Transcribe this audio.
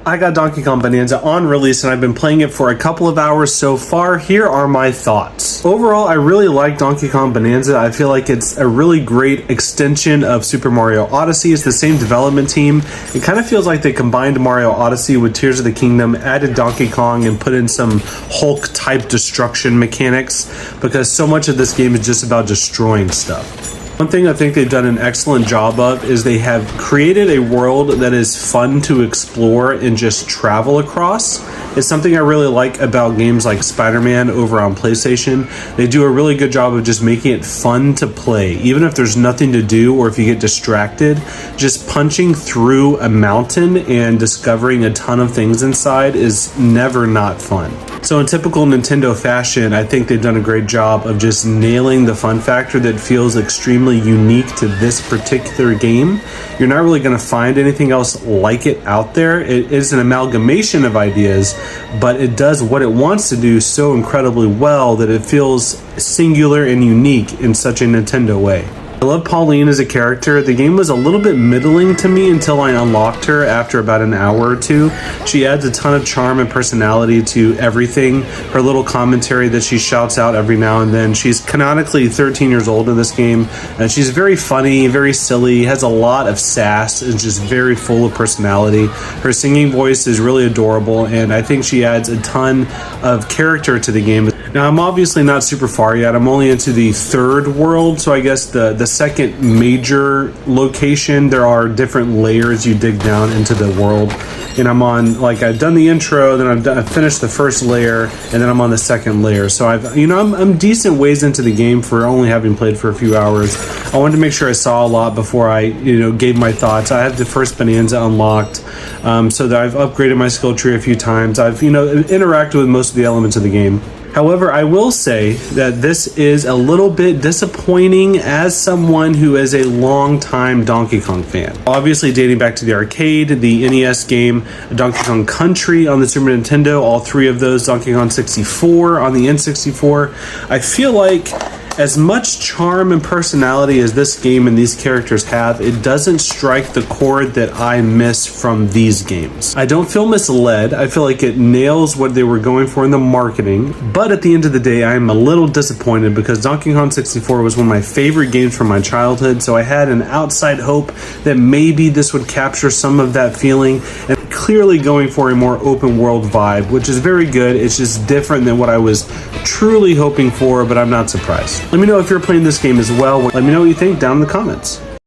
I got Donkey Kong Bonanza on release and I've been playing it for a couple of hours so far. Here are my thoughts. Overall, I really like Donkey Kong Bonanza. I feel like it's a really great extension of Super Mario Odyssey. It's the same development team. It kind of feels like they combined Mario Odyssey with Tears of the Kingdom, added Donkey Kong, and put in some Hulk-type destruction mechanics, because so much of this game is just about destroying stuff. One thing I think they've done an excellent job of is they have created a world that is fun to explore and just travel across. It's something I really like about games like Spider-Man over on PlayStation. They do a really good job of just making it fun to play. Even if there's nothing to do or if you get distracted, just punching through a mountain and discovering a ton of things inside is never not fun. So in typical Nintendo fashion, I think they've done a great job of just nailing the fun factor that feels extremely unique to this particular game. You're not really going to find anything else like it out there. It is an amalgamation of ideas, but it does what it wants to do so incredibly well that it feels singular and unique in such a Nintendo way. I love Pauline as a character. The game was a little bit middling to me until I unlocked her after about an hour or two. She adds a ton of charm and personality to everything. Her little commentary that she shouts out every now and then. She's canonically 13 years old in this game, and she's very funny, very silly, has a lot of sass, is just very full of personality. Her singing voice is really adorable, and I think she adds a ton of character to the game. Now, I'm obviously not super far yet. I'm only into the third world, so I guess the second major location. There are different layers you dig down into the world, and I'm on, like, I've done the intro, then I've finished the first layer, and then I'm on the second layer. So I'm decent ways into the game for only having played for a few hours. I wanted to make sure I saw a lot before I gave my thoughts. I have the first Bonanza unlocked, so that I've upgraded my skill tree a few times. I've interacted with most of the elements of the game. However, I will say that this is a little bit disappointing as someone who is a long-time Donkey Kong fan. Obviously, dating back to the arcade, the NES game, Donkey Kong Country on the Super Nintendo, all three of those, Donkey Kong 64 on the N64, I feel like as much charm and personality as this game and these characters have, it doesn't strike the chord that I miss from these games. I don't feel misled. I feel like it nails what they were going for in the marketing, but at the end of the day, I'm a little disappointed because Donkey Kong 64 was one of my favorite games from my childhood, so I had an outside hope that maybe this would capture some of that feeling, and clearly going for a more open world vibe, which is very good. It's just different than what I was truly hoping for, but I'm not surprised. Let me know if you're playing this game as well. Let me know what you think down in the comments.